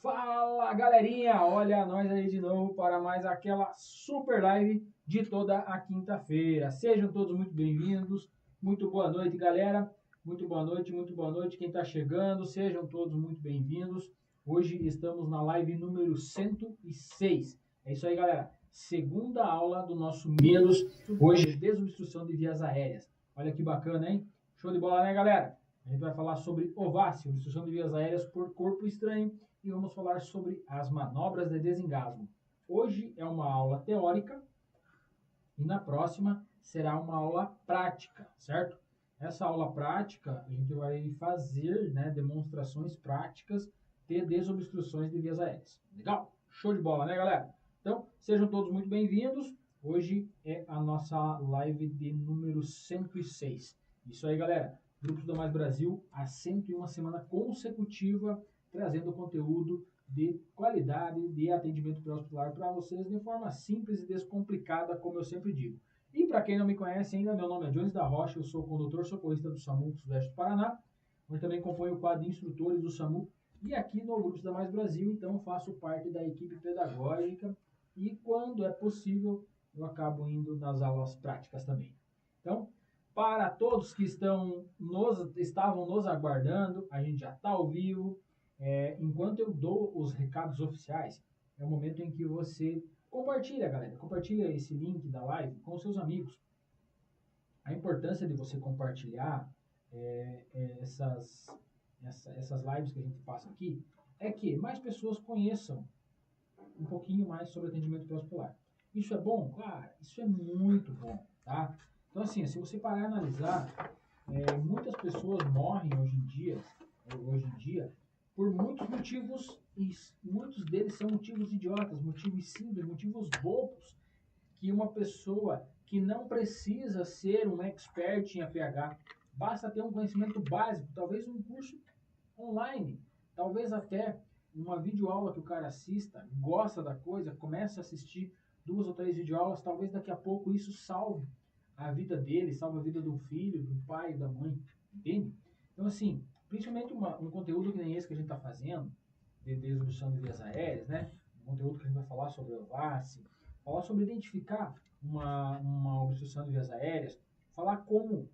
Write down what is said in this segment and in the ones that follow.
Fala galerinha, olha nós aí de novo para mais aquela super live de toda a quinta-feira. Sejam todos muito bem-vindos, muito boa noite galera, muito boa noite quem está chegando, sejam todos muito bem-vindos. Hoje estamos na live número 106. É isso aí galera, segunda aula do nosso Medos, hoje desobstrução de vias aéreas. Olha que bacana, hein? Show de bola, né galera? A gente vai falar sobre OVASI, obstrução de vias aéreas por corpo estranho, e vamos falar sobre as manobras de desengasgo. Hoje é uma aula teórica e na próxima será uma aula prática, certo? Essa aula prática a gente vai fazer demonstrações práticas de desobstruções de vias aéreas. Legal? Show de bola, né galera? Então, sejam todos muito bem-vindos. Hoje é a nossa live de número 106. Isso aí, galera. Grupos do Mais Brasil, há 101 semana consecutiva, trazendo conteúdo de qualidade de atendimento pré-hospitalar para vocês de forma simples e descomplicada, como eu sempre digo. E para quem não me conhece ainda, meu nome é Jones da Rocha, eu sou condutor socorrista do SAMU Sudeste do Paraná, onde também componho o quadro de instrutores do SAMU e aqui no Grupos da Mais Brasil, então faço parte da equipe pedagógica e quando é possível eu acabo indo nas aulas práticas também. Então, para todos que estavam nos aguardando, a gente já está ao vivo. Enquanto eu dou os recados oficiais, é o momento em que você compartilha, galera. Compartilha esse link da live com seus amigos. A importância de você compartilhar essas lives que a gente passa aqui é que mais pessoas conheçam um pouquinho mais sobre atendimento pré-hospitalar. Isso é bom? Claro, isso é muito bom, tá? Então, assim, se você parar e analisar, muitas pessoas morrem hoje em dia, por muitos motivos, e muitos deles são motivos idiotas, motivos simples, motivos bobos, que uma pessoa que não precisa ser um expert em APH, basta ter um conhecimento básico, talvez um curso online, talvez até uma videoaula que o cara assista, gosta da coisa, começa a assistir 2 ou 3 videoaulas, talvez daqui a pouco isso salve a vida dele, salve a vida do filho, do pai, da mãe, entende? Então, assim, principalmente um conteúdo que nem esse que a gente está fazendo, de desobstrução de vias aéreas, né? Um conteúdo que a gente vai falar sobre o VASI, falar sobre identificar uma obstrução de vias aéreas, falar como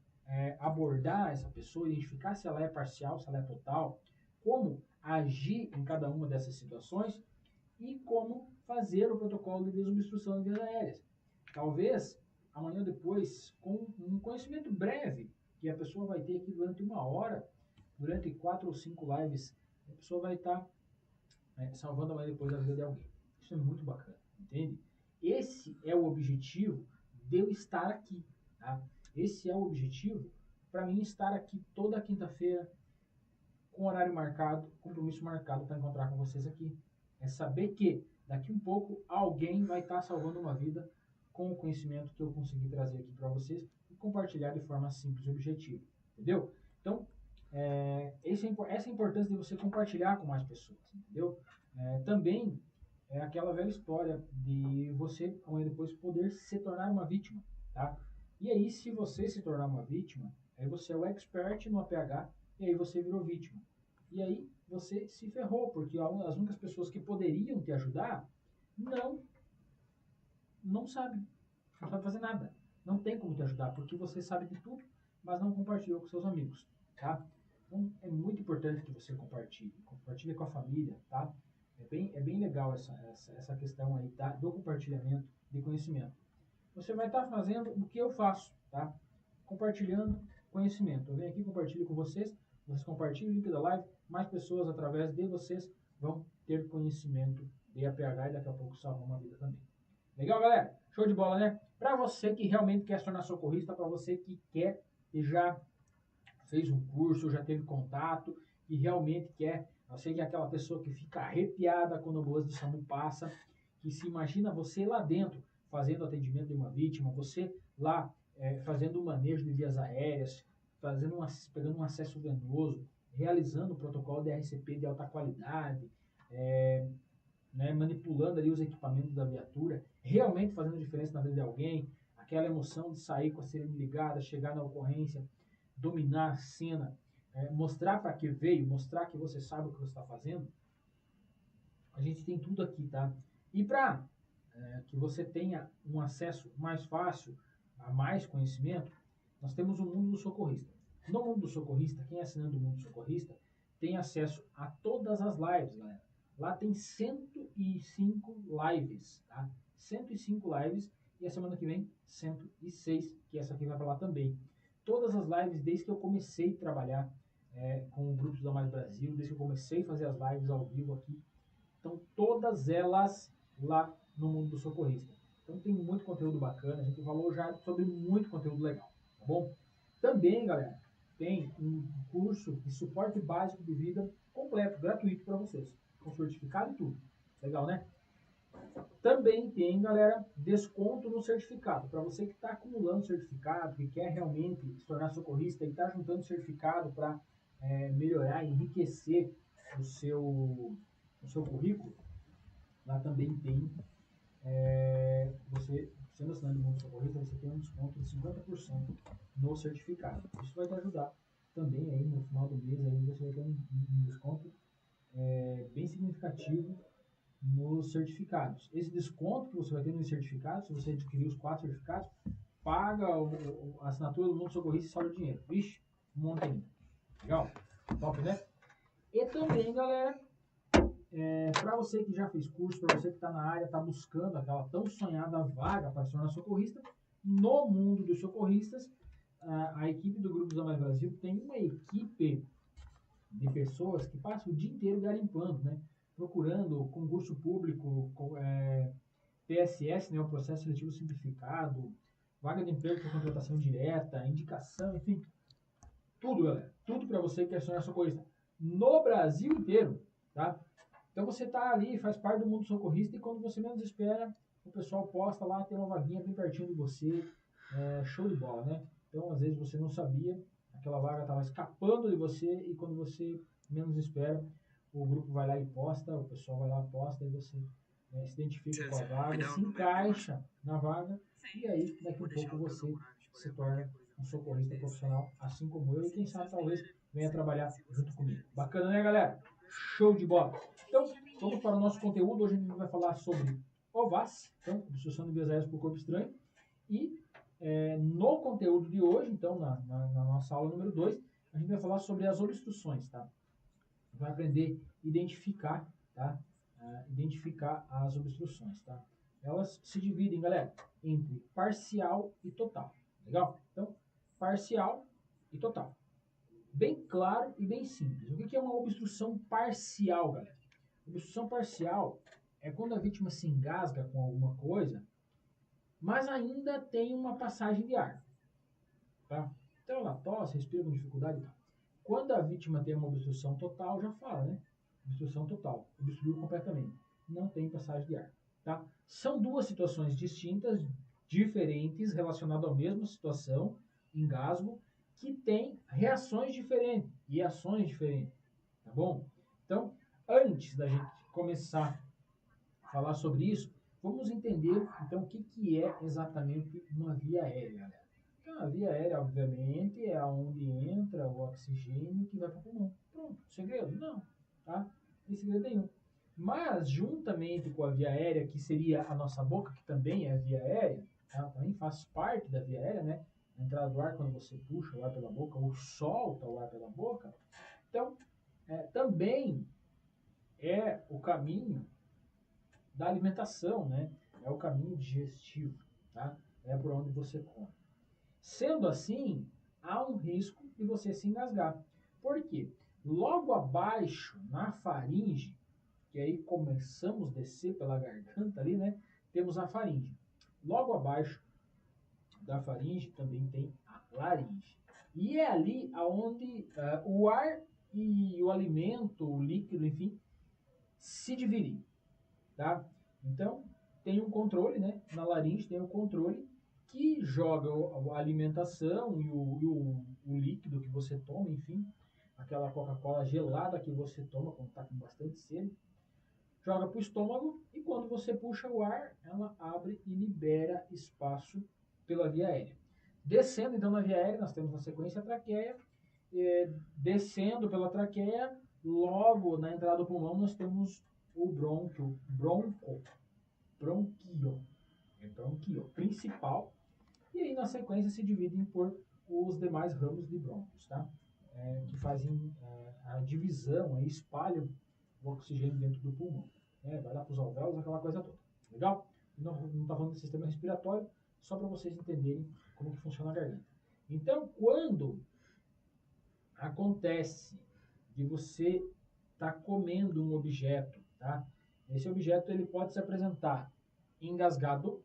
abordar essa pessoa, identificar se ela é parcial, se ela é total, como agir em cada uma dessas situações e como fazer o protocolo de desobstrução de vias aéreas. Talvez amanhã ou depois, com um conhecimento breve que a pessoa vai ter aqui durante 1 hora, durante 4 ou 5 lives, a pessoa vai estar salvando amanhã depois a vida de alguém. Isso é muito bacana, entende? Esse é o objetivo de eu estar aqui, tá? Esse é o objetivo para mim estar aqui toda quinta-feira, com horário marcado, compromisso marcado para encontrar com vocês aqui. É saber que daqui um pouco alguém vai estar salvando uma vida com o conhecimento que eu consegui trazer aqui para vocês e compartilhar de forma simples e objetiva, entendeu? Então, essa é a importância de você compartilhar com mais pessoas, entendeu? Também é aquela velha história de você, amanhã depois, poder se tornar uma vítima, tá? E aí, se você se tornar uma vítima, aí você é o expert no APH e aí você virou vítima. E aí você se ferrou, porque as únicas pessoas que poderiam te ajudar não sabem, não sabem fazer nada. Não tem como te ajudar, porque você sabe de tudo, mas não compartilhou com seus amigos, tá? Então, é muito importante que você compartilhe com a família, tá? É bem legal essa questão aí, tá? Do compartilhamento de conhecimento. Você vai estar fazendo o que eu faço, tá? Compartilhando conhecimento. Eu venho aqui, compartilho com vocês compartilham o link da live, mais pessoas através de vocês vão ter conhecimento de APH e daqui a pouco salvam uma vida também. Legal, galera? Show de bola, né? Para você que realmente quer se tornar socorrista, para você que quer e já fez um curso, já teve contato e realmente quer, eu sei que é aquela pessoa que fica arrepiada quando o ambulância do SAMU passa, que se imagina você lá dentro fazendo atendimento de uma vítima, você lá fazendo o manejo de vias aéreas, pegando um acesso venoso, realizando o protocolo de RCP de alta qualidade, manipulando ali os equipamentos da viatura, realmente fazendo diferença na vida de alguém, aquela emoção de sair com a sirene ligada, chegar na ocorrência, dominar a cena, mostrar para que veio, mostrar que você sabe o que você está fazendo, a gente tem tudo aqui, tá? E para que você tenha um acesso mais fácil a mais conhecimento, nós temos o Mundo do Socorrista. No Mundo do Socorrista, quem é assinante do Mundo do Socorrista tem acesso a todas as lives, galera. Lá tem 105 lives, tá? 105 lives e a semana que vem 106, que essa aqui vai para lá também. Todas as lives desde que eu comecei a trabalhar com o Grupos da Mais Brasil, desde que eu comecei a fazer as lives ao vivo aqui. Então, todas elas lá no Mundo do Socorrista. Então, tem muito conteúdo bacana. A gente falou já sobre muito conteúdo legal, tá bom? Também, galera, tem um curso de suporte básico de vida completo, gratuito para vocês, com certificado e tudo. Legal, né? Também tem, galera, desconto no certificado. Para você que está acumulando certificado, que quer realmente se tornar socorrista e está juntando certificado para melhorar, enriquecer o seu currículo, lá também tem, você, sendo assinante do Mundo Socorrista, você tem um desconto de 50% no certificado. Isso vai te ajudar também aí no final do mês, aí você vai ter um desconto bem significativo nos certificados. Esse desconto que você vai ter nos certificados, se você adquirir os 4 certificados, paga a assinatura do Mundo Socorrista e sobra dinheiro. Vixe, um monte ainda. Legal? Top, né? E também, galera, para você que já fez curso, para você que está na área, está buscando aquela tão sonhada vaga para se tornar socorrista, no Mundo dos Socorristas, a equipe do Grupos da Mais Brasil tem uma equipe de pessoas que passam o dia inteiro garimpando, né? Procurando concurso público, PSS, né, o Processo Seletivo Simplificado, vaga de emprego por contratação direta, indicação, enfim, tudo, galera. Tudo para você que quer se tornar socorrista no Brasil inteiro, tá? Então você tá ali, faz parte do Mundo Socorrista e quando você menos espera, o pessoal posta lá, tem uma vaguinha bem pertinho de você, show de bola, né? Então às vezes você não sabia, aquela vaga estava escapando de você e quando você menos espera, o grupo vai lá e posta, o pessoal vai lá e posta e você se identifica com a vaga, se encaixa na vaga e aí daqui a pouco você se torna um socorrista profissional, assim como eu e quem sabe talvez venha trabalhar junto comigo. Bacana, né, galera? Show de bola! Então, vamos para o nosso conteúdo. Hoje a gente vai falar sobre OVAS, então, obstrução de vias aéreas por corpo estranho. E no conteúdo de hoje, então, na nossa aula número 2, a gente vai falar sobre as obstruções, tá? Vai aprender a identificar, tá? Identificar as obstruções, tá? Elas se dividem, galera, entre parcial e total. Legal? Então, parcial e total. Bem claro e bem simples. O que é uma obstrução parcial, galera? Obstrução parcial é quando a vítima se engasga com alguma coisa, mas ainda tem uma passagem de ar. Tá? Então ela tosse, respira com dificuldade e tal. Quando a vítima tem uma obstrução total, já fala, né? Obstrução total. Obstruiu completamente. Não tem passagem de ar. Tá? São duas situações distintas, diferentes, relacionadas à mesma situação, engasgo, que tem reações diferentes e ações diferentes. Tá bom? Então, antes da gente começar a falar sobre isso, vamos entender então o que é exatamente uma via aérea, galera. Então, a via aérea, obviamente, é onde entra o oxigênio que vai para o pulmão. Pronto, segredo? Não, tá? Não tem segredo nenhum. Mas, juntamente com a via aérea, que seria a nossa boca, que também é a via aérea, ela também faz parte da via aérea, né? A entrada do ar quando você puxa o ar pela boca ou solta o ar pela boca. Então, também é o caminho da alimentação, né? É o caminho digestivo, tá? É por onde você come. Sendo assim, há um risco de você se engasgar. Por quê? Logo abaixo, na faringe, que aí começamos a descer pela garganta ali, né? Temos a faringe. Logo abaixo da faringe também tem a laringe. E é ali aonde o ar e o alimento, o líquido, enfim, se dividem, tá? Então, tem um controle, né? Na laringe tem um controle que joga a alimentação e o líquido que você toma, enfim, aquela Coca-Cola gelada que você toma quando está com bastante sede, joga para o estômago e quando você puxa o ar, ela abre e libera espaço pela via aérea. Descendo então na via aérea, nós temos na sequência a traqueia, descendo pela traqueia, logo na entrada do pulmão nós temos o bronquio principal, e aí na sequência se dividem por os demais ramos de brônquios, tá? Que fazem a divisão, aí espalham o oxigênio dentro do pulmão, né? Vai lá para os alvéolos, aquela coisa toda, legal? Não está falando do sistema respiratório, só para vocês entenderem como que funciona a garganta. Então, quando acontece de você estar comendo um objeto, tá? Esse objeto ele pode se apresentar engasgado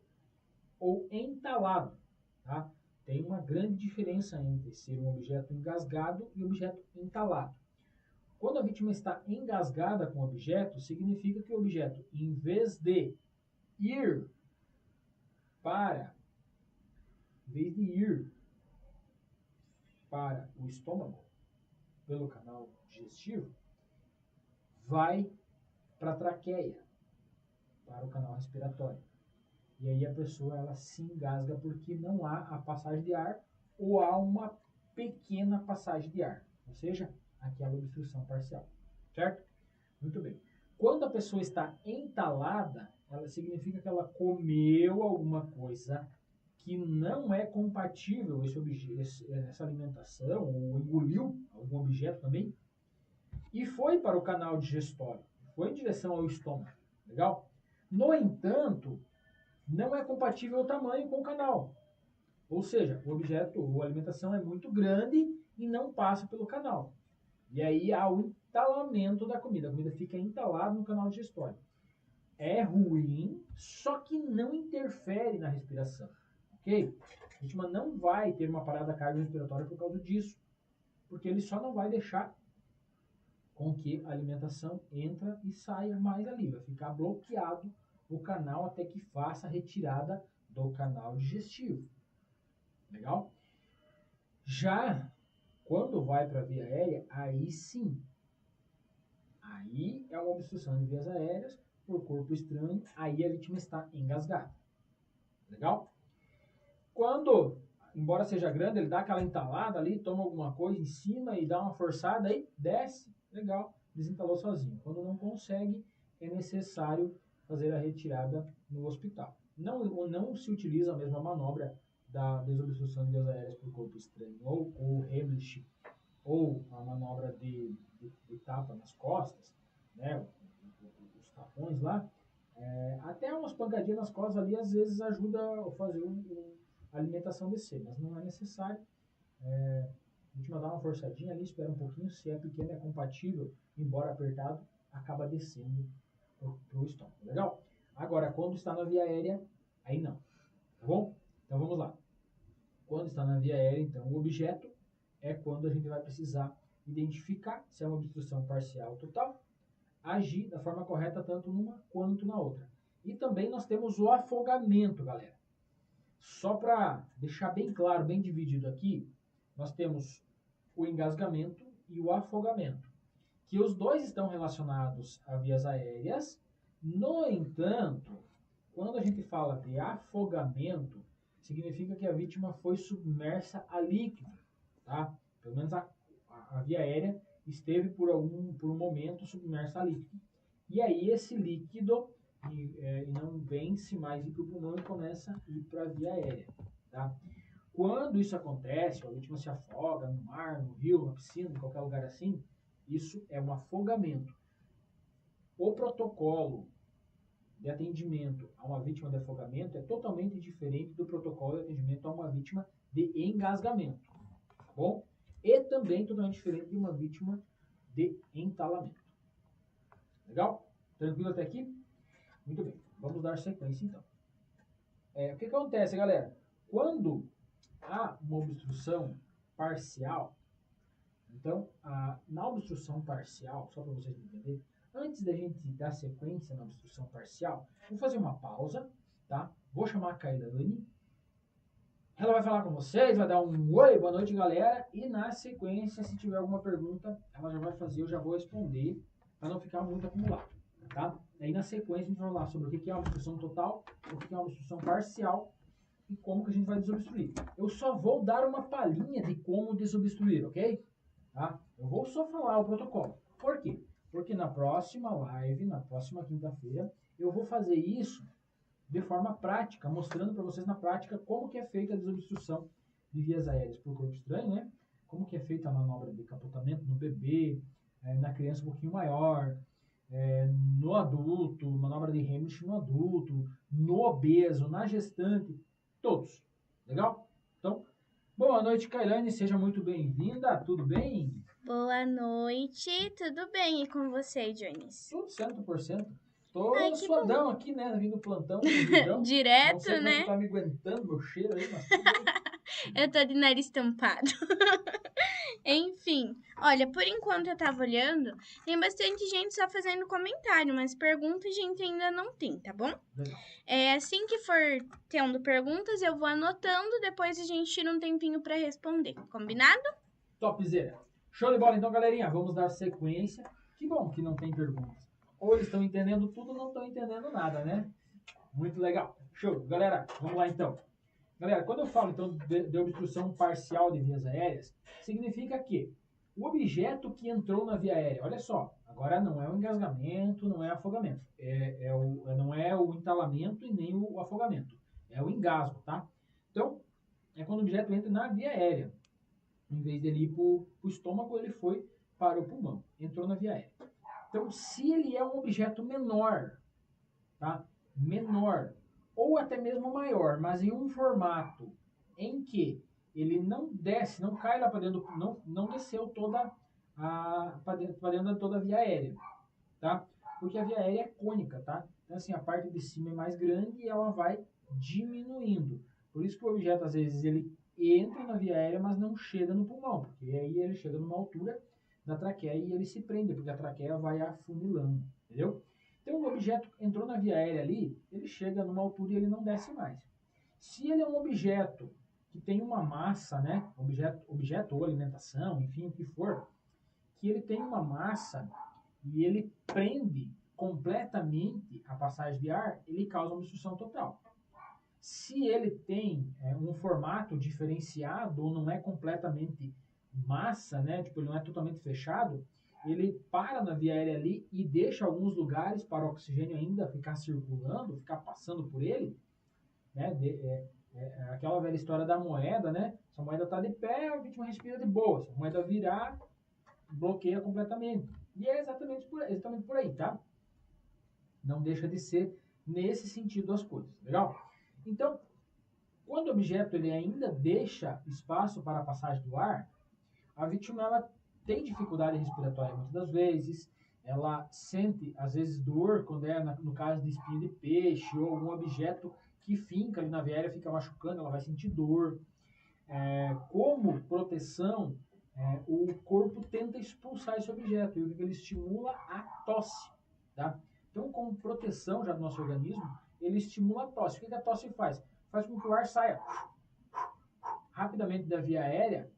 ou entalado, tá? Tem uma grande diferença entre ser um objeto engasgado e objeto entalado. Quando a vítima está engasgada com o objeto, significa que o objeto, em vez de ir para o estômago pelo canal digestivo, vai para a traqueia, para o canal respiratório. E aí a pessoa ela se engasga porque não há a passagem de ar ou há uma pequena passagem de ar, ou seja, aquela obstrução parcial, certo? Muito bem. Quando a pessoa está entalada, ela significa que ela comeu alguma coisa que não é compatível essa alimentação, ou engoliu algum objeto também, e foi para o canal digestório, foi em direção ao estômago, legal? No entanto, não é compatível o tamanho com o canal. Ou seja, o objeto ou a alimentação é muito grande e não passa pelo canal. E aí há o entalamento da comida. A comida fica entalada no canal digestório. É ruim, só que não interfere na respiração. Ok? A vítima não vai ter uma parada cardiorrespiratória por causa disso. Porque ele só não vai deixar com que a alimentação entra e saia mais ali. Vai ficar bloqueado o canal até que faça a retirada do canal digestivo. Legal? Já quando vai para a via aérea, aí sim. Aí é uma obstrução de vias aéreas por corpo estranho, aí a vítima está engasgada. Legal? Quando, embora seja grande, ele dá aquela entalada ali, toma alguma coisa em cima e dá uma forçada, aí desce. Legal, desentalou sozinho. Quando não consegue, é necessário fazer a retirada no hospital. Não se utiliza a mesma manobra da desobstrução de vias aéreas por corpo estranho, ou o Heimlich, ou a manobra de tapa nas costas, né, os tapões lá, até umas pancadinhas nas costas ali, às vezes ajuda a fazer a alimentação descer, mas não é necessário. A gente vai dar uma forçadinha ali, espera um pouquinho, se é pequeno, é compatível, embora apertado, acaba descendo para o estômago, legal? Agora, quando está na via aérea, aí não, tá bom? Então vamos lá. Quando está na via aérea, então, o objeto é quando a gente vai precisar identificar se é uma obstrução parcial ou total, agir da forma correta tanto numa quanto na outra. E também nós temos o afogamento, galera. Só para deixar bem claro, bem dividido aqui, nós temos o engasgamento e o afogamento, que os dois estão relacionados a vias aéreas. No entanto, quando a gente fala de afogamento, significa que a vítima foi submersa a líquido, tá? Pelo menos a via aérea esteve por um momento submersa a líquido. E aí esse líquido não vence mais ir para o pulmão e começa a ir para a via aérea, tá? Quando isso acontece, a vítima se afoga no mar, no rio, na piscina, em qualquer lugar assim, isso é um afogamento. O protocolo de atendimento a uma vítima de afogamento é totalmente diferente do protocolo de atendimento a uma vítima de engasgamento, tá bom? E também totalmente diferente de uma vítima de entalamento. Legal? Tranquilo até aqui? Muito bem, vamos dar sequência então. O que acontece, galera? Quando há uma obstrução parcial, então, na obstrução parcial, só para vocês entenderem, antes da gente dar sequência na obstrução parcial, vou fazer uma pausa, tá? Vou chamar a Kailane. Ela vai falar com vocês, vai dar um oi, boa noite, galera. E na sequência, se tiver alguma pergunta, ela já vai fazer, eu já vou responder, para não ficar muito acumulado, tá? Aí na sequência, a gente vai falar sobre o que é uma obstrução total, o que é uma obstrução parcial e como que a gente vai desobstruir. Eu só vou dar uma palhinha de como desobstruir, ok? Tá? Eu vou só falar o protocolo. Por quê? Porque na próxima live, na próxima quinta-feira, eu vou fazer isso de forma prática, mostrando para vocês na prática como que é feita a desobstrução de vias aéreas por corpo estranho, né? Como que é feita a manobra de capotamento no bebê, na criança um pouquinho maior, no adulto, manobra de Heimlich no adulto, no obeso, na gestante, todos. Legal? Então, boa noite, Kailane, seja muito bem-vinda, tudo bem? Boa noite, tudo bem? E com você, Jones? Tudo 100%. Tô Ai, que bom. suadão aqui, né? Vindo plantão, corridão. Direto, Não sei como é que né? tá me aguentando, meu cheiro aí, mas tudo bem. Eu tô de nariz tampado. Enfim, olha, por enquanto eu tava olhando, tem bastante gente só fazendo comentário, mas perguntas a gente ainda não tem, tá bom? Legal. Assim que for tendo perguntas, eu vou anotando, depois a gente tira um tempinho pra responder, combinado? Topzera. Show de bola, então, galerinha. Vamos dar sequência. Que bom que não tem perguntas. Ou eles estão entendendo tudo ou não estão entendendo nada, né? Muito legal. Show. Galera, vamos lá então. Galera, quando eu falo então de obstrução parcial de vias aéreas, significa que o objeto que entrou na via aérea, olha só, agora não é o engasgamento, não é afogamento, não é o entalamento e nem o afogamento, é o engasgo, tá? Então, é quando o objeto entra na via aérea. Em vez dele ir para o estômago, ele foi para o pulmão, entrou na via aérea. Então, se ele é um objeto menor, tá? Menor, ou até mesmo maior, mas em um formato em que ele não desce, não cai lá para dentro, não desceu toda para dentro de toda a via aérea, tá? Porque a via aérea é cônica, tá? Então, assim, a parte de cima é mais grande e ela vai diminuindo. Por isso que o objeto, às vezes, ele entra na via aérea, mas não chega no pulmão, porque aí ele chega numa altura da traqueia e ele se prende, porque a traqueia vai afunilando, entendeu? Então, o objeto entrou na via aérea ali, ele chega numa altura e ele não desce mais. Se ele é um objeto que tem uma massa, né? Objeto ou alimentação, enfim, o que for, que ele tem uma massa e ele prende completamente a passagem de ar, ele causa uma obstrução total. Se ele tem um formato diferenciado ou não é completamente massa, né? Tipo, ele não é totalmente fechado, ele para na via aérea ali e deixa alguns lugares para o oxigênio ainda ficar circulando, ficar passando por ele, né? Aquela velha história da moeda, né? Se a moeda está de pé, a vítima respira de boa. Se a moeda virar, bloqueia completamente. E é exatamente por aí, tá? Não deixa de ser nesse sentido as coisas, legal? Então, quando o objeto ele ainda deixa espaço para a passagem do ar, a vítima ela tem dificuldade respiratória muitas das vezes, ela sente às vezes dor quando no caso de espinho de peixe ou algum objeto que finca ali na via aérea, fica machucando, ela vai sentir dor. Como proteção, o corpo tenta expulsar esse objeto e o que ele estimula a tosse, tá? Então, como proteção já do nosso organismo, ele estimula a tosse. O que a tosse faz? Faz com que o ar saia rapidamente da via aérea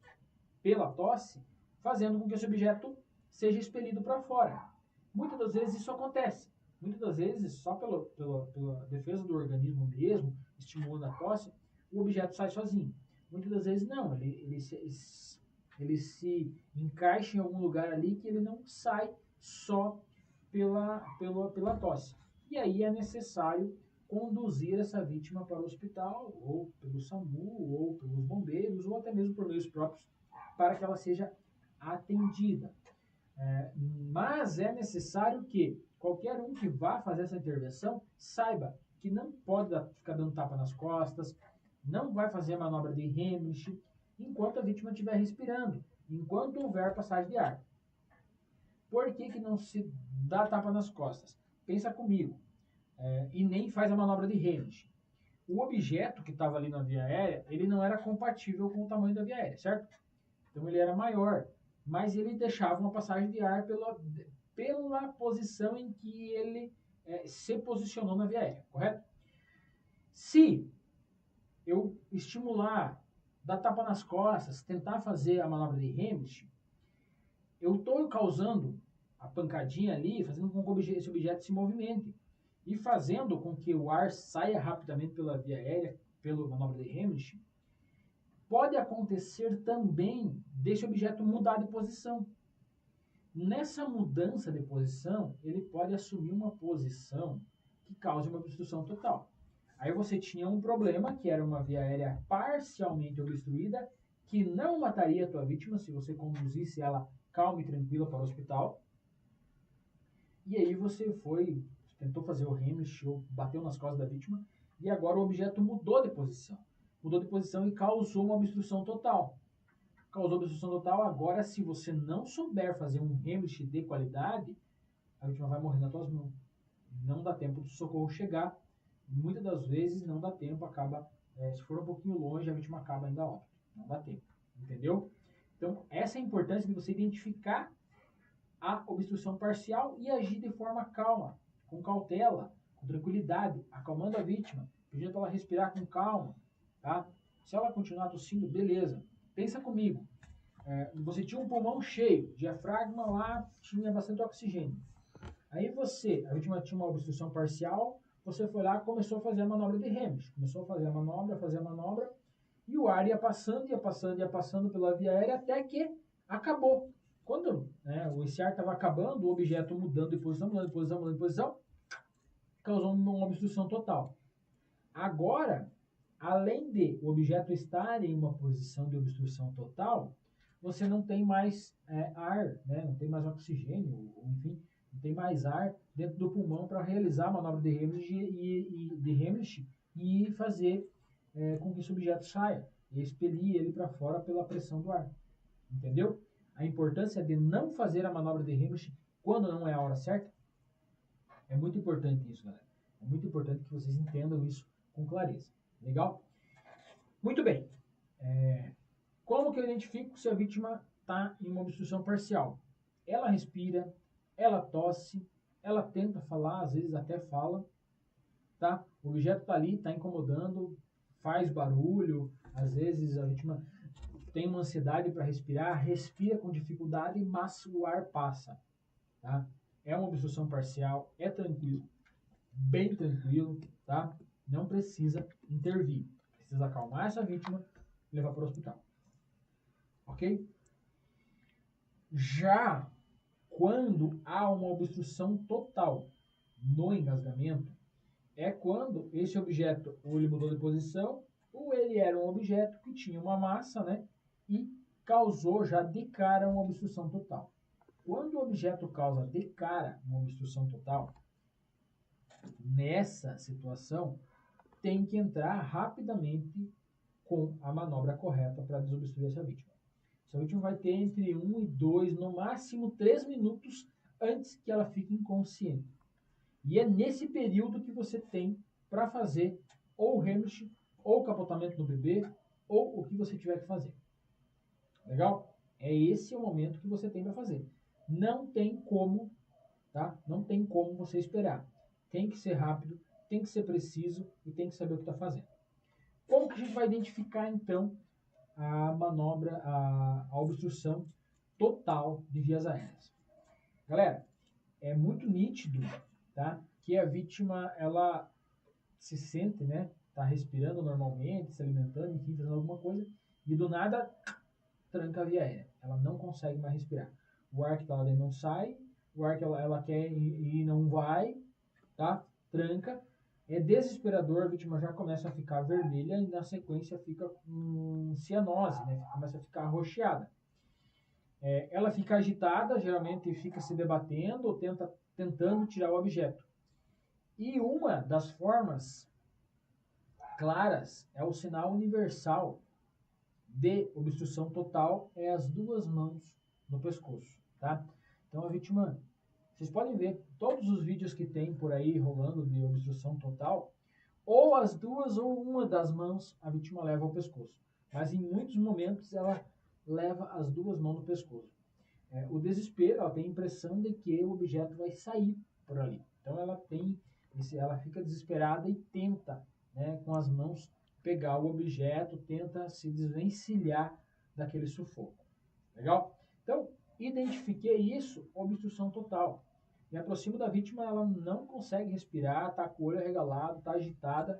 pela tosse, fazendo com que esse objeto seja expelido para fora. Muitas das vezes isso acontece. Muitas das vezes, só pela defesa do organismo mesmo, estimulando a tosse, o objeto sai sozinho. Muitas das vezes não, ele se encaixa em algum lugar ali que ele não sai só pela tosse. E aí é necessário conduzir essa vítima para o hospital, ou pelo SAMU, ou pelos bombeiros, ou até mesmo por meios próprios, para que ela seja atendida. Mas é necessário que qualquer um que vá fazer essa intervenção saiba que não pode ficar dando tapa nas costas, não vai fazer a manobra de Heimlich enquanto a vítima estiver respirando, enquanto houver passagem de ar. Por que não se dá tapa nas costas? Pensa comigo. E nem faz a manobra de Heimlich. O objeto que estava ali na via aérea, ele não era compatível com o tamanho da via aérea, certo? Então ele era maior, mas ele deixava uma passagem de ar pela posição em que ele se posicionou na via aérea, correto? Se eu estimular, dar tapa nas costas, tentar fazer a manobra de Heimlich, eu estou causando a pancadinha ali, fazendo com que esse objeto se movimente e fazendo com que o ar saia rapidamente pela via aérea, pela manobra de Heimlich. Pode acontecer também desse objeto mudar de posição. Nessa mudança de posição, ele pode assumir uma posição que cause uma obstrução total. Aí você tinha um problema, que era uma via aérea parcialmente obstruída, que não mataria a tua vítima se você conduzisse ela calma e tranquila para o hospital. E aí você tentou fazer o Heimlich, ou bateu nas costas da vítima, e agora o objeto mudou de posição. Mudou de posição e causou uma obstrução total. Causou obstrução total, agora se você não souber fazer um Heimlich de qualidade, a vítima vai morrer nas tuas mãos. Não dá tempo do socorro chegar. Muitas das vezes não dá tempo, se for um pouquinho longe, a vítima acaba ainda óbito. Não dá tempo, entendeu? Então, essa é a importância de você identificar a obstrução parcial e agir de forma calma, com cautela, com tranquilidade, acalmando a vítima, pedindo para ela respirar com calma, tá? Se ela continuar tossindo, beleza. Pensa comigo, você tinha um pulmão cheio, diafragma lá tinha bastante oxigênio. Aí a vítima tinha uma obstrução parcial, você foi lá e começou a fazer a manobra de Heimlich. Começou a fazer a manobra, e o ar ia passando pela via aérea até que acabou. Quando esse ar estava acabando, o objeto mudando de posição, causou uma obstrução total. Agora, além de o objeto estar em uma posição de obstrução total, você não tem mais ar, né? Não tem mais oxigênio, enfim, não tem mais ar dentro do pulmão para realizar a manobra de Heimlich e fazer com que esse objeto saia e expelir ele para fora pela pressão do ar. Entendeu? A importância de não fazer a manobra de Heimlich quando não é a hora certa. É muito importante isso, galera. É muito importante que vocês entendam isso com clareza. Legal? Muito bem. Como que eu identifico se a vítima está em uma obstrução parcial? Ela respira, ela tosse, ela tenta falar, às vezes até fala, tá? O objeto está ali, está incomodando, faz barulho, às vezes a vítima tem uma ansiedade para respirar, respira com dificuldade, mas o ar passa, tá? É uma obstrução parcial, é tranquilo, bem tranquilo, tá? Não precisa intervir, precisa acalmar essa vítima e levar para o hospital, ok? Já quando há uma obstrução total no engasgamento, é quando esse objeto ou ele mudou de posição, ou ele era um objeto que tinha uma massa, né? E causou já de cara uma obstrução total. Quando o objeto causa de cara uma obstrução total, nessa situação, tem que entrar rapidamente com a manobra correta para desobstruir essa vítima. Essa vítima vai ter entre 1 e 2, no máximo 3 minutos antes que ela fique inconsciente. E é nesse período que você tem para fazer ou o Heimlich, ou o capotamento no bebê, ou o que você tiver que fazer. Legal? É esse o momento que você tem para fazer. Não tem como, tá? Não tem como você esperar. Tem que ser rápido, tem que ser preciso e tem que saber o que está fazendo. Como que a gente vai identificar, então, a manobra, a obstrução total de vias aéreas? Galera, é muito nítido, tá? Que a vítima, ela se sente, né? Tá respirando normalmente, se alimentando, enfim, fazendo alguma coisa, e do nada tranca a via aérea. Ela não consegue mais respirar. O ar que tá lá dentro não sai, o ar que ela quer ir não vai, tá? Tranca. É desesperador, a vítima já começa a ficar vermelha e na sequência fica com cianose, né? Começa a ficar arroxeada. Ela fica agitada, geralmente fica se debatendo ou tentando tirar o objeto. E uma das formas claras é o sinal universal de obstrução total, é as duas mãos no pescoço, tá? Então a vítima, vocês podem ver todos os vídeos que tem por aí rolando de obstrução total, ou as duas ou uma das mãos a vítima leva ao pescoço, mas em muitos momentos ela leva as duas mãos no pescoço. O desespero, ela tem a impressão de que o objeto vai sair por ali, então ela fica desesperada e tenta, né, com as mãos pegar o objeto, tenta se desvencilhar daquele sufoco. Legal? Então, identifiquei isso, obstrução total. Me aproximo da vítima, ela não consegue respirar, está com o olho arregalado, está agitada.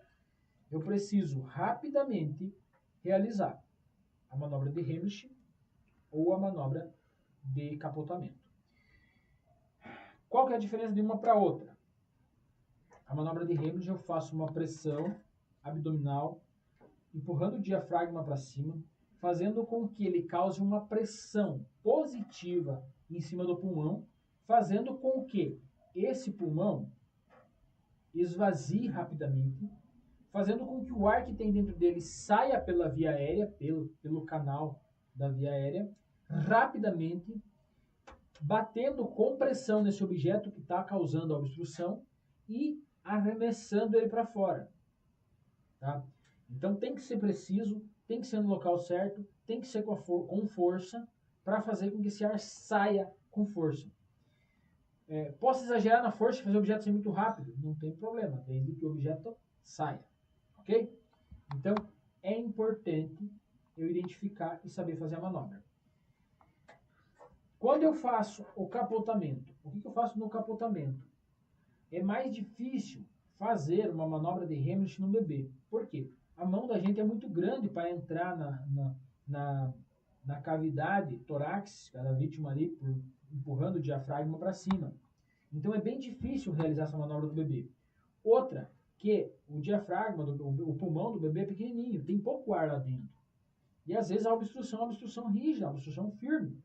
Eu preciso rapidamente realizar a manobra de Heimlich ou a manobra de capotamento. Qual que é a diferença de uma para outra? A manobra de Hamilton eu faço uma pressão abdominal, empurrando o diafragma para cima, fazendo com que ele cause uma pressão positiva em cima do pulmão, fazendo com que esse pulmão esvazie rapidamente, fazendo com que o ar que tem dentro dele saia pela via aérea, pelo canal da via aérea, rapidamente, batendo com pressão nesse objeto que está causando a obstrução e arremessando ele para fora. Tá? Então tem que ser preciso, tem que ser no local certo, tem que ser com força para fazer com que esse ar saia com força. Posso exagerar na força e fazer o objeto ser muito rápido? Não tem problema, desde que o objeto saia. Ok? Então é importante eu identificar e saber fazer a manobra. Quando eu faço o capotamento, o que eu faço no capotamento? É mais difícil fazer uma manobra de Hamilton no bebê. Por quê? A mão da gente é muito grande para entrar na cavidade torácica da vítima ali, empurrando o diafragma para cima. Então é bem difícil realizar essa manobra do bebê. Outra, que o diafragma, o pulmão do bebê é pequenininho, tem pouco ar lá dentro. E às vezes a obstrução é uma obstrução rígida, uma obstrução firme.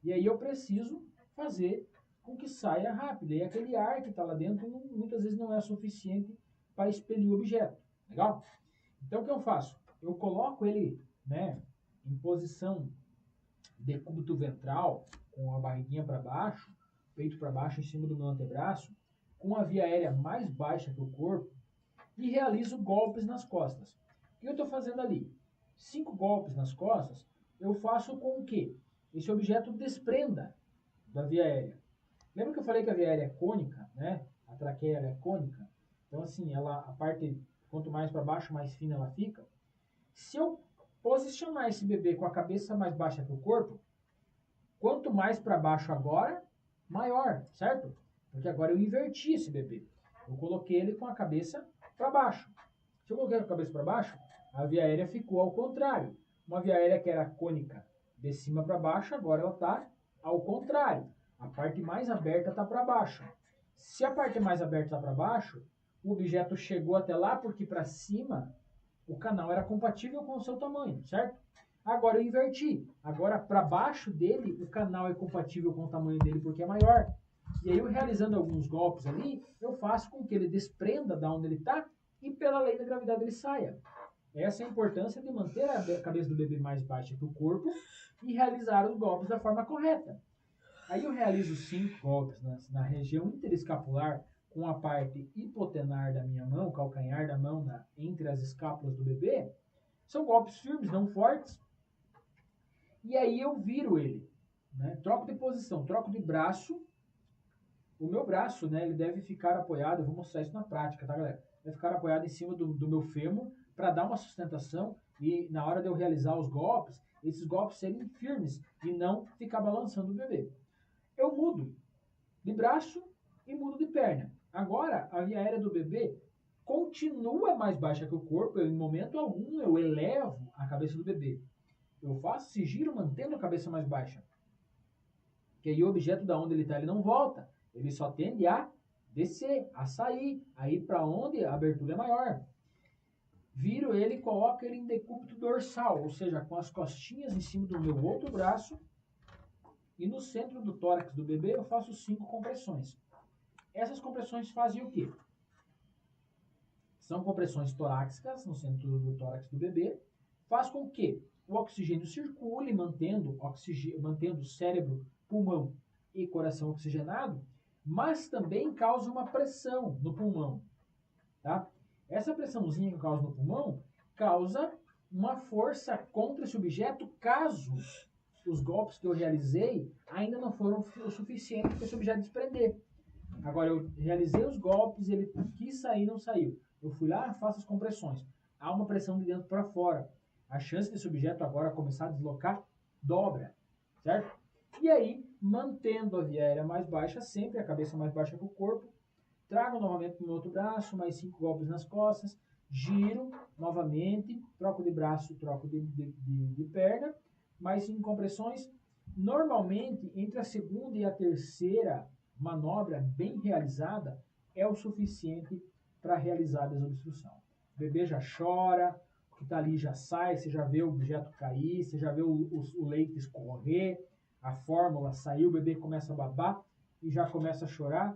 E aí eu preciso fazer com que saia rápido. E aquele ar que está lá dentro muitas vezes não é suficiente para expelir o objeto. Legal? Então o que eu faço? Eu coloco ele, né, em posição decúbito ventral, com a barriguinha para baixo, peito para baixo em cima do meu antebraço, com a via aérea mais baixa que o corpo, e realizo golpes nas costas. O que eu estou fazendo ali? 5 golpes nas costas, eu faço com que esse objeto desprenda da via aérea. Lembra que eu falei que a via aérea é cônica, né? A traqueia é cônica. Então, assim, a parte, quanto mais para baixo, mais fina ela fica. Se eu posicionar esse bebê com a cabeça mais baixa que o corpo, quanto mais para baixo agora, maior, certo? Porque agora eu inverti esse bebê. Eu coloquei ele com a cabeça para baixo. Se eu coloquei a cabeça para baixo, a via aérea ficou ao contrário. Uma via aérea que era cônica de cima para baixo, agora ela está ao contrário. A parte mais aberta está para baixo. Se a parte mais aberta está para baixo, o objeto chegou até lá porque para cima o canal era compatível com o seu tamanho, certo? Agora eu inverti. Agora para baixo dele o canal é compatível com o tamanho dele porque é maior. E aí eu realizando alguns golpes ali, eu faço com que ele desprenda da onde ele está e pela lei da gravidade ele saia. Essa é a importância de manter a cabeça do bebê mais baixa que o corpo e realizar os golpes da forma correta. Aí eu realizo 5 golpes na região interescapular com a parte hipotenar da minha mão, calcanhar da mão entre as escápulas do bebê. São golpes firmes, não fortes. E aí eu viro ele. Né? Troco de posição, troco de braço. O meu braço, né, ele deve ficar apoiado, eu vou mostrar isso na prática, tá, galera? Deve ficar apoiado em cima do meu fêmur para dar uma sustentação e na hora de eu realizar os golpes, esses golpes serem firmes e não ficar balançando o bebê. Eu mudo de braço e mudo de perna. Agora, a via aérea do bebê continua mais baixa que o corpo, em momento algum eu elevo a cabeça do bebê. Eu faço esse giro mantendo a cabeça mais baixa. Que aí o objeto da onde ele está, ele não volta. Ele só tende a descer, a sair, a ir para onde a abertura é maior. Viro ele e coloco ele em decúbito dorsal, ou seja, com as costinhas em cima do meu outro braço. E no centro do tórax do bebê eu faço 5 compressões. Essas compressões fazem o quê? São compressões torácicas no centro do tórax do bebê. Faz com que o oxigênio circule, mantendo cérebro, pulmão e coração oxigenado, mas também causa uma pressão no pulmão. Tá? Essa pressãozinha que causa no pulmão causa uma força contra esse objeto caso os golpes que eu realizei ainda não foram o suficiente para esse objeto desprender. Agora, eu realizei os golpes, ele quis sair, não saiu. Eu fui lá, faço as compressões. Há uma pressão de dentro para fora. A chance desse objeto agora começar a deslocar dobra, certo? E aí, mantendo a via aérea mais baixa, sempre a cabeça mais baixa que o corpo, trago novamente para o meu outro braço, mais 5 golpes nas costas, giro novamente, troco de braço, troco de perna, mais 5 compressões. Normalmente, entre a segunda e a terceira manobra bem realizada é o suficiente para realizar a desobstrução. O bebê já chora, o que está ali já sai, você já vê o objeto cair, você já vê o leite escorrer, a fórmula saiu, o bebê começa a babar e já começa a chorar.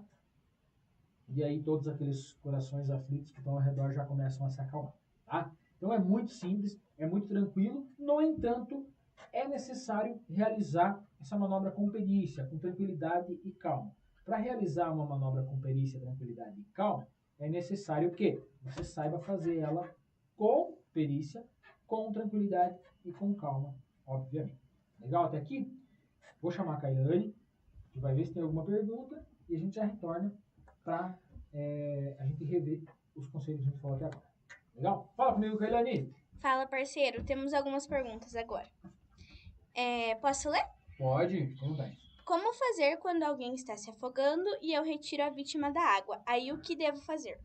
E aí todos aqueles corações aflitos que estão ao redor já começam a se acalmar. Tá? Então é muito simples, é muito tranquilo. No entanto, é necessário realizar essa manobra com perícia, com tranquilidade e calma. Para realizar uma manobra com perícia, tranquilidade e calma, é necessário que você saiba fazer ela com perícia, com tranquilidade e com calma, obviamente. Legal até aqui? Vou chamar a Kailane, que vai ver se tem alguma pergunta e a gente já retorna para a gente rever os conceitos que a gente falou até agora. Legal? Fala comigo, Kailane. Fala, parceiro. Temos algumas perguntas agora. Posso ler? Pode, como vai? Como fazer quando alguém está se afogando e eu retiro a vítima da água? Aí o que devo fazer?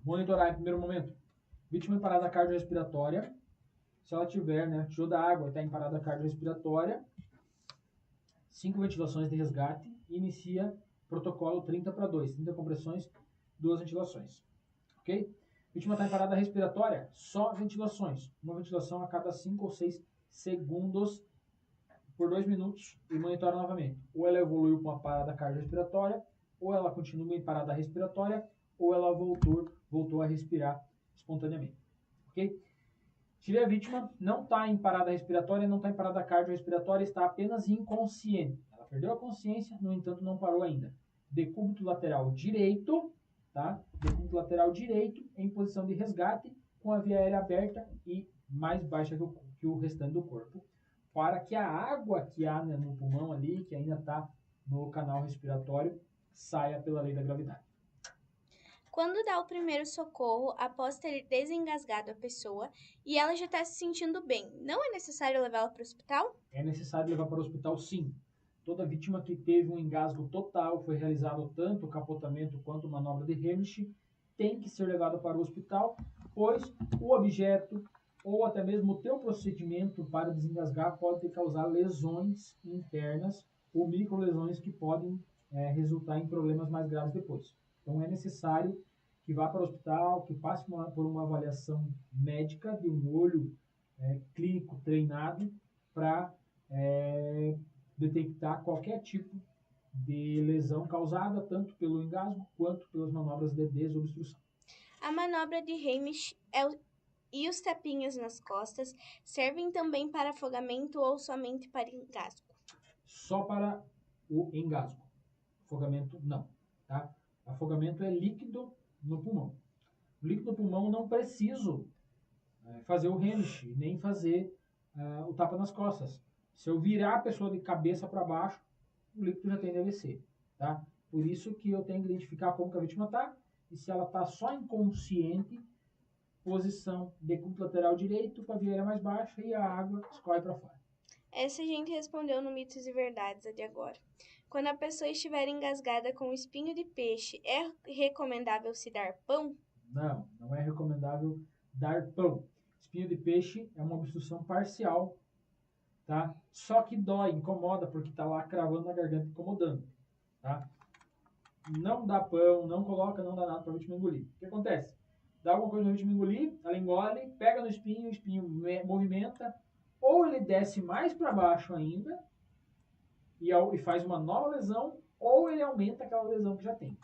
Monitorar em primeiro momento. Vítima em parada cardiorrespiratória. Se ela tiver, né, tirou da água, está em parada cardiorrespiratória, 5 ventilações de resgate e inicia protocolo 30/2, 30 compressões, 2 ventilações. Ok? Vítima está em parada respiratória, só ventilações. Uma ventilação a cada 5 ou 6 segundos por 2 minutos e monitora novamente. Ou ela evoluiu para uma parada cardiorrespiratória, ou ela continua em parada respiratória, ou ela voltou a respirar espontaneamente. Ok? Tirei a vítima, não está em parada respiratória, não está em parada cardiorrespiratória, está apenas inconsciente. Ela perdeu a consciência, no entanto não parou ainda. Decúbito lateral direito, tá? Decúbito lateral direito em posição de resgate, com a via aérea aberta e mais baixa que o restante do corpo, para que a água que há, né, no pulmão ali, que ainda está no canal respiratório, saia pela lei da gravidade. Quando dá o primeiro socorro após ter desengasgado a pessoa e ela já está se sentindo bem, não é necessário levá-la para o hospital? É necessário levar para o hospital, sim. Toda vítima que teve um engasgo total, foi realizado tanto o capotamento quanto manobra de Heimlich, tem que ser levada para o hospital, pois o objeto ou até mesmo o teu procedimento para desengasgar pode ter causar lesões internas ou microlesões que podem resultar em problemas mais graves depois. Então é necessário que vá para o hospital, que passe por uma avaliação médica de um olho clínico treinado para detectar qualquer tipo de lesão causada tanto pelo engasgo quanto pelas manobras de desobstrução. A manobra de Heimlich e os tapinhas nas costas servem também para afogamento ou somente para engasgo? Só para o engasgo. Afogamento, não. Tá? Afogamento é líquido no pulmão. O líquido no pulmão não preciso fazer o Heimlich, nem fazer o tapa nas costas. Se eu virar a pessoa de cabeça para baixo, o líquido já tende a descer. Tá? Por isso que eu tenho que identificar como que a vítima está e se ela está só inconsciente, posição decúbito lateral direito, com a via aérea mais baixa e a água escorre para fora. Essa a gente respondeu no Mitos e Verdades, a de agora. Quando a pessoa estiver engasgada com espinho de peixe, é recomendável se dar pão? Não, não é recomendável dar pão. Espinho de peixe é uma obstrução parcial, tá? Só que dói, incomoda, porque está lá cravando na garganta, incomodando, tá? Não dá pão, não coloca, não dá nada para a vítima engolir. O que acontece? Dá alguma coisa para a vítima engolir, ela engole, pega no espinho, o espinho movimenta, ou ele desce mais para baixo ainda e faz uma nova lesão, ou ele aumenta aquela lesão que já tem,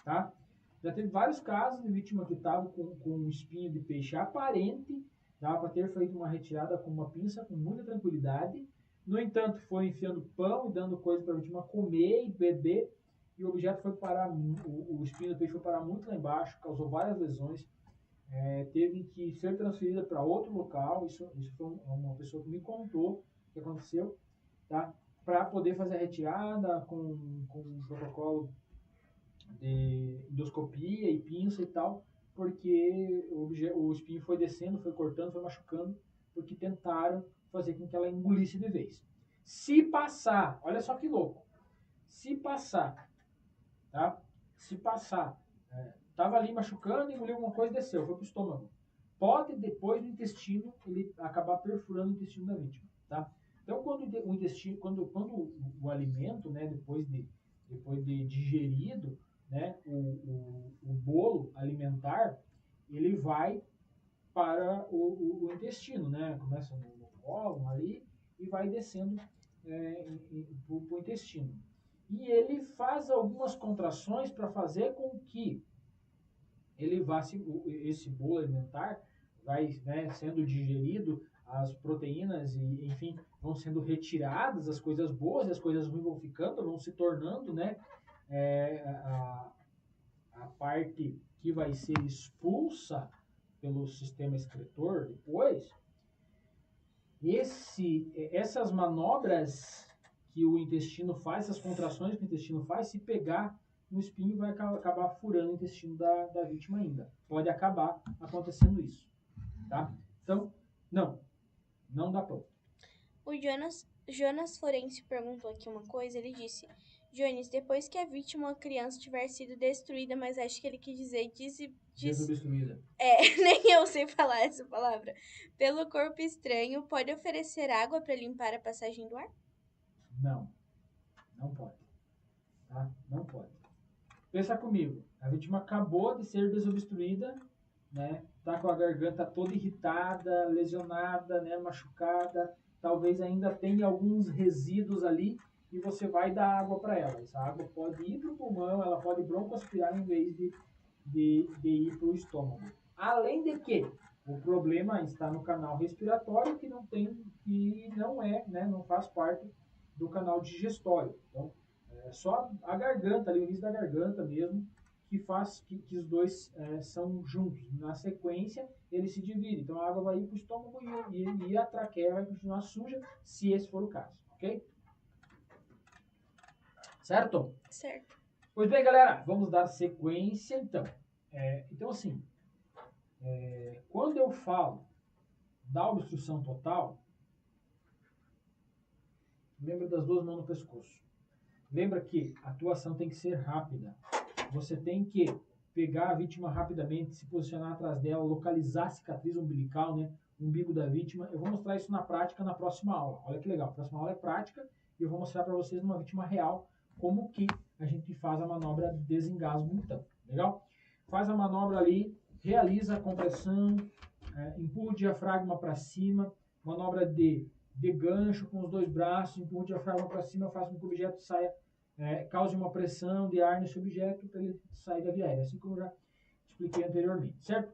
tá? Já teve vários casos de vítima que estava com um espinho de peixe aparente, dava para ter feito uma retirada com uma pinça com muita tranquilidade. No entanto, foi enfiando pão e dando coisa para a vítima comer e beber, e o objeto foi parar, o espinho do peixe foi parar muito lá embaixo, causou várias lesões, teve que ser transferida para outro local. Isso foi uma pessoa que me contou o que aconteceu, tá? Para poder fazer a retirada com um protocolo de endoscopia e pinça e tal, porque o espinho foi descendo, foi cortando, foi machucando, porque tentaram fazer com que ela engolisse de vez. Se passar, olha só que louco, se passar, tá? Se passar, tava ali machucando, engoliu alguma coisa, desceu, foi pro estômago. Pode depois do intestino ele acabar perfurando o intestino da vítima, tá? Então, quando o intestino, quando o alimento, né, depois de digerido, né, o bolo alimentar, ele vai para o intestino, né? Começa no cólon ali e vai descendo para o intestino. E ele faz algumas contrações para fazer com que ele vá, esse bolo alimentar vai, né, sendo digerido, as proteínas e, enfim, vão sendo retiradas, as coisas boas e as coisas ruins vão ficando, vão se tornando, né, a parte que vai ser expulsa pelo sistema excretor depois. Essas manobras que o intestino faz, essas contrações que o intestino faz, se pegar no espinho, vai acabar furando o intestino da vítima ainda. Pode acabar acontecendo isso, tá? Então, não dá pão. O Jonas Florencio perguntou aqui uma coisa, ele disse: Jones, depois que a vítima ou a criança tiver sido destruída, mas acho que ele quis dizer Desobstruída. Nem eu sei falar essa palavra. Pelo corpo estranho, pode oferecer água para limpar a passagem do ar? Não pode. Tá? Não pode. Pensa comigo, a vítima acabou de ser desobstruída, né? Tá com a garganta toda irritada, lesionada, né? Machucada, talvez ainda tenha alguns resíduos ali e você vai dar água para ela. Essa água pode ir para o pulmão, ela pode broncoaspirar em vez de ir para o estômago. Além de que o problema está no canal respiratório, que não é, né? Não faz parte do canal digestório. Então, é só a garganta, ali, o início da garganta mesmo, que faz que os dois são juntos. Na sequência, eles se dividem. Então, a água vai ir para o estômago e a traqueia vai continuar suja, se esse for o caso, ok? Certo? Certo. Pois bem, galera, vamos dar sequência, então. Então, assim, quando eu falo da obstrução total, lembra das duas mãos no pescoço. Lembra que a atuação tem que ser rápida. Você tem que pegar a vítima rapidamente, se posicionar atrás dela, localizar a cicatriz umbilical, né? O umbigo da vítima. Eu vou mostrar isso na prática na próxima aula. Olha que legal. A próxima aula é prática e eu vou mostrar para vocês numa vítima real como que a gente faz a manobra de desengasgo, então. Legal? Faz a manobra ali, realiza a compressão, empurra o diafragma para cima, manobra de gancho com os dois braços, empurra o diafragma para cima, faça com que o objeto saia, cause uma pressão de ar nesse objeto para ele sair da via aérea, assim como eu já expliquei anteriormente, certo?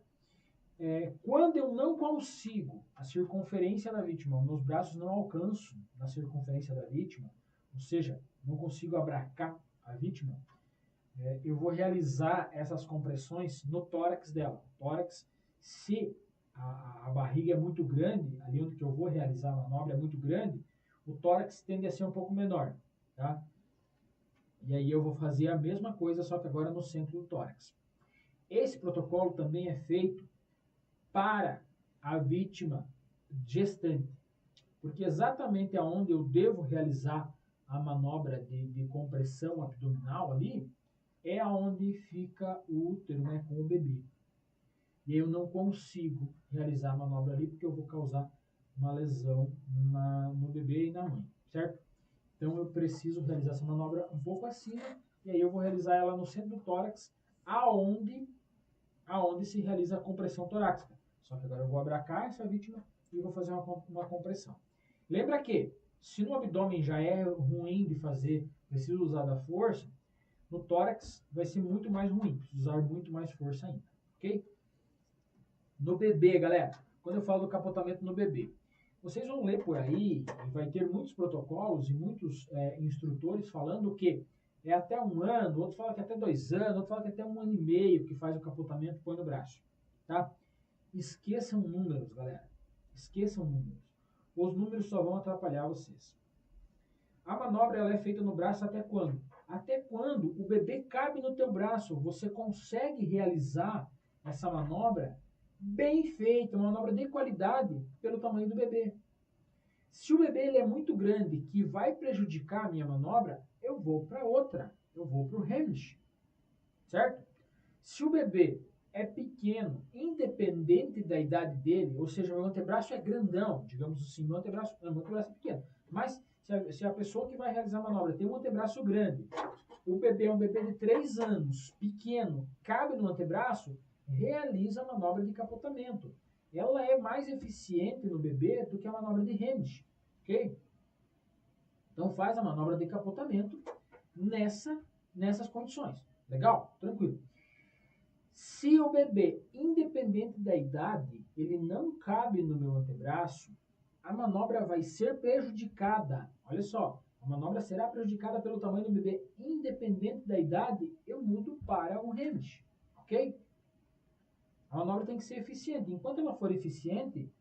Quando eu não consigo a circunferência da vítima, meus braços não alcançam na circunferência da vítima, ou seja, não consigo abraçar a vítima, eu vou realizar essas compressões no tórax dela. O tórax, se a barriga é muito grande, ali onde que eu vou realizar a manobra é muito grande, o tórax tende a ser um pouco menor, tá? E aí eu vou fazer a mesma coisa, só que agora no centro do tórax. Esse protocolo também é feito para a vítima gestante, porque exatamente aonde eu devo realizar a manobra de compressão abdominal ali, é aonde fica o útero, né, com o bebê. E eu não consigo realizar a manobra ali porque eu vou causar uma lesão no bebê e na mãe, certo? Então eu preciso realizar essa manobra um pouco acima e aí eu vou realizar ela no centro do tórax, aonde se realiza a compressão torácica. Só que agora eu vou abraçar essa vítima e vou fazer uma compressão. Lembra que se no abdômen já é ruim de fazer, preciso usar da força, no tórax vai ser muito mais ruim, preciso usar muito mais força ainda, ok? No bebê, galera, quando eu falo do capotamento no bebê, vocês vão ler por aí, e vai ter muitos protocolos e muitos instrutores falando que é até 1 ano, outros falam que é até 2 anos, outros falam que é até 1 ano e meio que faz o capotamento e põe no braço, tá? Esqueçam números, galera. Esqueçam números. Os números só vão atrapalhar vocês. A manobra ela é feita no braço até quando? Até quando o bebê cabe no teu braço. Você consegue realizar essa manobra bem feita, uma manobra de qualidade pelo tamanho do bebê. Se o bebê ele é muito grande, que vai prejudicar a minha manobra, eu vou para outra. Eu vou para o Heimlich, certo? Se o bebê é pequeno, independente da idade dele, ou seja, meu antebraço é grandão, digamos assim, meu antebraço é pequeno, Mas se a pessoa que vai realizar a manobra tem um antebraço grande, o bebê é um bebê de 3 anos, pequeno, cabe no antebraço, realiza a manobra de capotamento. Ela é mais eficiente no bebê do que a manobra de Heimlich, ok? Então faz a manobra de capotamento nessas condições. Legal? Tranquilo. Se o bebê, independente da idade, ele não cabe no meu antebraço, a manobra vai ser prejudicada. Olha só, a manobra será prejudicada pelo tamanho do bebê, independente da idade, eu mudo para o Heimlich, ok? A manobra tem que ser eficiente. Enquanto ela for eficiente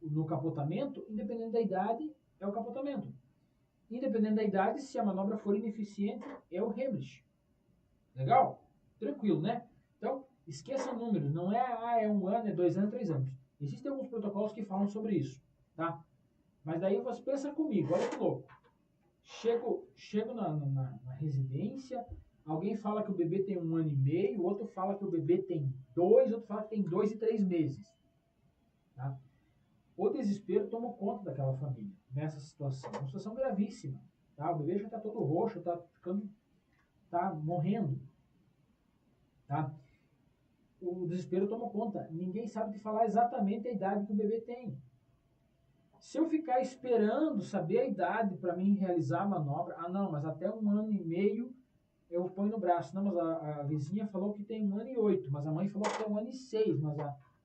no capotamento, independente da idade, é o capotamento. Independente da idade, se a manobra for ineficiente, é o Heimlich. Legal? Tranquilo, né? Então, esqueça números. Não é, é 1 ano, é 2 anos, 3 anos. Existem alguns protocolos que falam sobre isso, tá? Mas daí você pensa comigo, olha que louco. Chego na residência, alguém fala que o bebê tem 1 ano e meio, outro fala que o bebê tem 2, outro fala que tem 2 e 3 meses. Tá? O desespero tomou conta daquela família nessa situação. Uma situação gravíssima. Tá? O bebê já está todo roxo, está morrendo. Tá? O desespero tomou conta. Ninguém sabe te falar exatamente a idade que o bebê tem. Se eu ficar esperando saber a idade para mim realizar a manobra, não, mas até 1 ano e meio eu ponho no braço. Não, mas a vizinha falou que tem 1 ano e 8, mas a mãe falou que tem 1 ano e 6, mas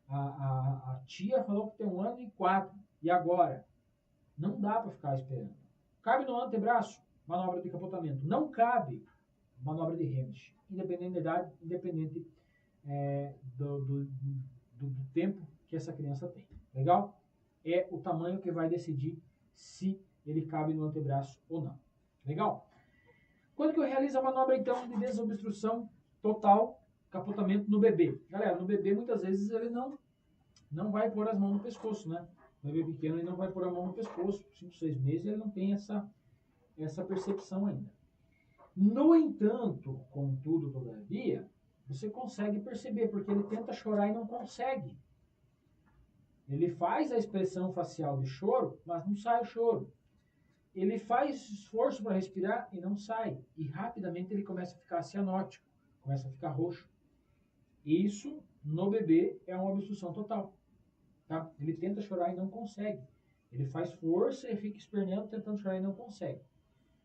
a tia falou que tem 1 ano e 4. E agora? Não dá para ficar esperando. Cabe no antebraço, manobra de capotamento. Não cabe, manobra de Heimlich. Independente da idade, independente do tempo que essa criança tem. Legal? É o tamanho que vai decidir se ele cabe no antebraço ou não. Legal? Quando que eu realizo a manobra, então, de desobstrução total, capotamento no bebê? Galera, no bebê, muitas vezes, ele não vai pôr as mãos no pescoço, né? O bebê pequeno, ele não vai pôr a mão no pescoço. 5, 6 meses, ele não tem essa percepção ainda. No entanto, contudo, todavia, você consegue perceber, porque ele tenta chorar e não consegue. Ele faz a expressão facial de choro, mas não sai o choro. Ele faz esforço para respirar e não sai. E rapidamente ele começa a ficar cianótico, começa a ficar roxo. Isso, no bebê, é uma obstrução total. Tá? Ele tenta chorar e não consegue. Ele faz força e fica esperneando, tentando chorar e não consegue.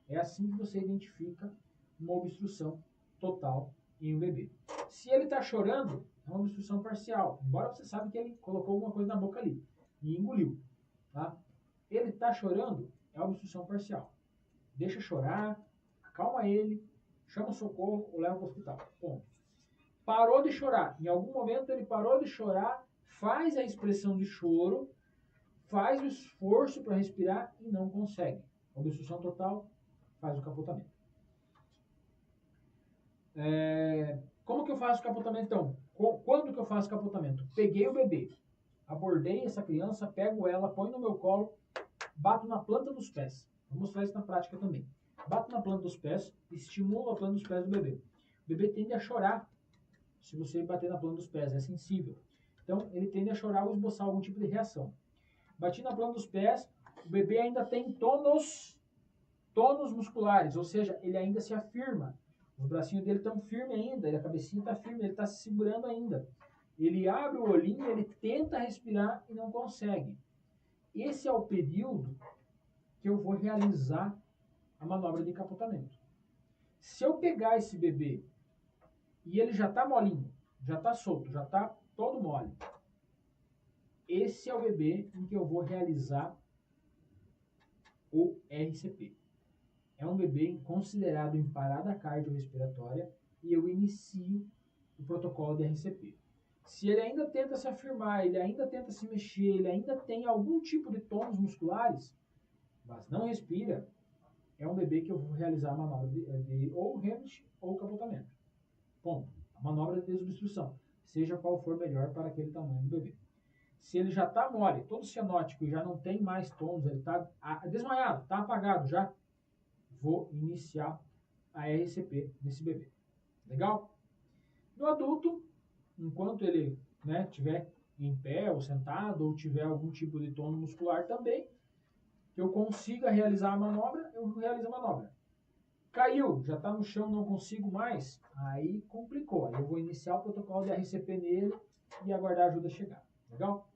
É assim que você identifica uma obstrução total em um bebê. Se ele está chorando, é uma obstrução parcial. Embora você saiba que ele colocou alguma coisa na boca ali e engoliu. Tá? Ele está chorando, é uma obstrução parcial. Deixa chorar, acalma ele, chama o socorro ou leva para o hospital. Ponto. Parou de chorar. Em algum momento ele parou de chorar, faz a expressão de choro, faz o esforço para respirar e não consegue. Obstrução total, faz o capotamento. Como que eu faço o capotamento, então? Quando que eu faço o capotamento? Peguei o bebê, abordei essa criança, pego ela, põe no meu colo, bato na planta dos pés. Vou mostrar isso na prática também. Bato na planta dos pés, estimulo a planta dos pés do bebê. O bebê tende a chorar se você bater na planta dos pés, é sensível. Então, ele tende a chorar ou esboçar algum tipo de reação. Bati na planta dos pés, o bebê ainda tem tônus musculares, ou seja, ele ainda se afirma. Os bracinhos dele estão firmes ainda, a cabecinha está firme, ele está se segurando ainda. Ele abre o olhinho, ele tenta respirar e não consegue. Esse é o período que eu vou realizar a manobra de capotamento. Se eu pegar esse bebê e ele já está molinho, já está solto, já está todo mole, esse é o bebê em que eu vou realizar o RCP. É um bebê considerado em parada cardiorrespiratória e eu inicio o protocolo de RCP. Se ele ainda tenta se afirmar, ele ainda tenta se mexer, ele ainda tem algum tipo de tônus musculares, mas não respira, é um bebê que eu vou realizar a manobra de ou Heimlich ou capotamento. Ponto. A manobra de desobstrução, seja qual for melhor para aquele tamanho do bebê. Se ele já está mole, todo cianótico e já não tem mais tônus, ele está desmaiado, está apagado já, vou iniciar a RCP desse bebê. Legal? No adulto, enquanto ele estiver em pé ou sentado ou tiver algum tipo de tônus muscular também, que eu consiga realizar a manobra, eu realizo a manobra. Caiu, já está no chão, não consigo mais, aí complicou. Aí eu vou iniciar o protocolo de RCP nele e aguardar a ajuda chegar. Legal?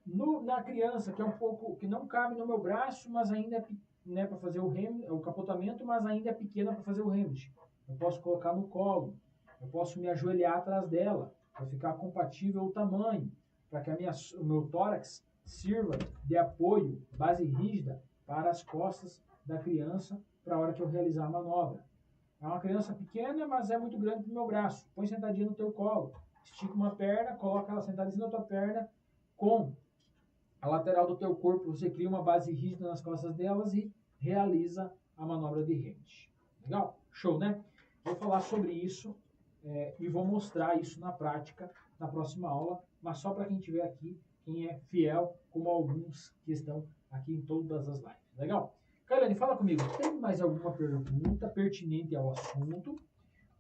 Na criança, que é um pouco, que não cabe no meu braço, mas ainda é, né, para fazer o capotamento, mas ainda é pequena para fazer o Hamlet. Eu posso colocar no colo, eu posso me ajoelhar atrás dela, para ficar compatível o tamanho, para que o meu tórax sirva de apoio, base rígida, para as costas da criança, para a hora que eu realizar a manobra. É uma criança pequena, mas é muito grande para o meu braço. Põe sentadinha no teu colo, estica uma perna, coloca ela sentadinha na tua perna, com a lateral do teu corpo, você cria uma base rígida nas costas delas e realiza a manobra de Hamlet. Legal? Show, né? Vou falar sobre isso e vou mostrar isso na prática na próxima aula, mas só para quem estiver aqui, quem é fiel, como alguns que estão aqui em todas as lives. Legal? Kailane, fala comigo, tem mais alguma pergunta pertinente ao assunto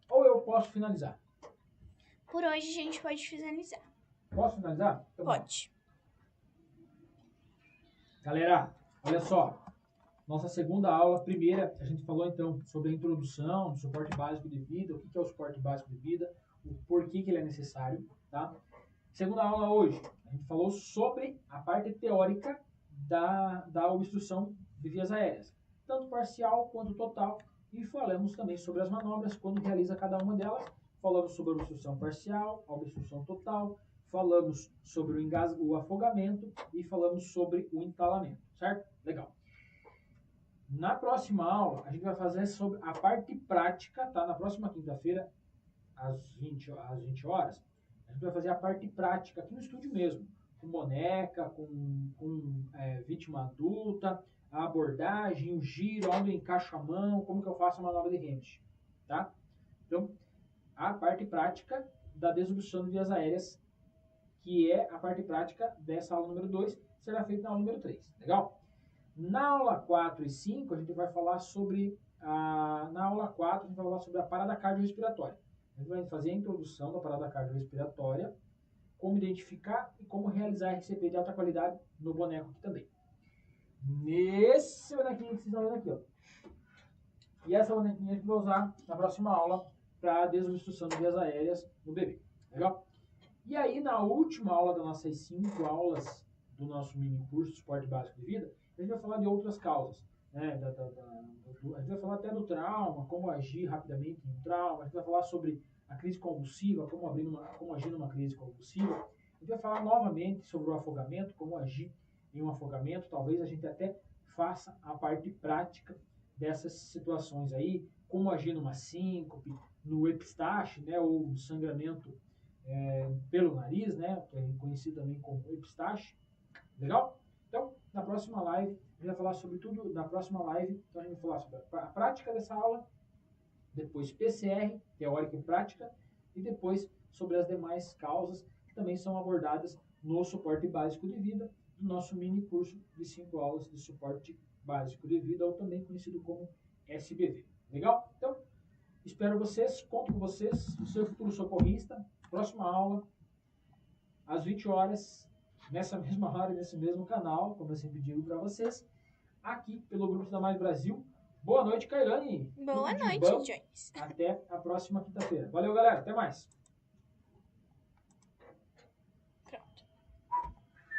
ou eu posso finalizar? Por hoje a gente pode finalizar. Posso finalizar? Então, pode. Galera, olha só. Nossa segunda aula, primeira, a gente falou então sobre a introdução do suporte básico de vida, o que é o suporte básico de vida, o porquê que ele é necessário, tá? Segunda aula hoje, a gente falou sobre a parte teórica da obstrução de vias aéreas, tanto parcial quanto total, e falamos também sobre as manobras, quando realiza cada uma delas. Falamos sobre a obstrução parcial, a obstrução total, falamos sobre o afogamento e falamos sobre o entalamento, certo? Legal. Na próxima aula, a gente vai fazer sobre a parte prática, tá? Na próxima quinta-feira, às 20 horas, a gente vai fazer a parte prática aqui no estúdio mesmo, com boneca, com vítima adulta, a abordagem, o giro, onde eu encaixo a mão, como que eu faço a manobra de Hamlet, tá? Então, a parte prática da desobstrução de vias aéreas, que é a parte prática dessa aula número 2, será feita na aula número 3, legal? Na aula 4 e 5, a gente vai falar sobre na aula 4, a gente vai falar sobre a parada cardiorrespiratória. A gente vai fazer a introdução da parada cardiorrespiratória, como identificar e como realizar RCP de alta qualidade no boneco aqui também. Nesse bonequinho que vocês estão vendo aqui, ó. E essa bonequinha a gente vai usar na próxima aula para desobstrução de vias aéreas no bebê. Legal? E aí, na última aula das nossas 5 aulas do nosso mini curso Suporte Básico de Vida, a gente vai falar de outras causas. Né? A gente vai falar até do trauma, como agir rapidamente no trauma. A gente vai falar sobre a crise convulsiva, como agir numa crise convulsiva. A gente vai falar novamente sobre o afogamento, como agir em um afogamento. Talvez a gente até faça a parte prática dessas situações aí, como agir numa síncope, no epistaxe, né, ou no sangramento pelo nariz, né, que é conhecido também como epistaxe. Legal? Então, na próxima live, a gente vai falar sobre tudo. Na próxima live, então a gente vai falar sobre a prática dessa aula, depois PCR, teórica e prática, e depois sobre as demais causas que também são abordadas no suporte básico de vida, do nosso mini curso de 5 aulas de suporte básico de vida, ou também conhecido como SBV. Legal? Então, espero vocês, conto com vocês, o seu futuro socorrista, próxima aula, às 20 horas, nessa mesma hora, nesse mesmo canal, como eu sempre digo para vocês, aqui pelo Grupo da Mais Brasil. Boa noite, Kailane. Boa noite, Jones. Até a próxima quinta-feira. Valeu, galera. Até mais.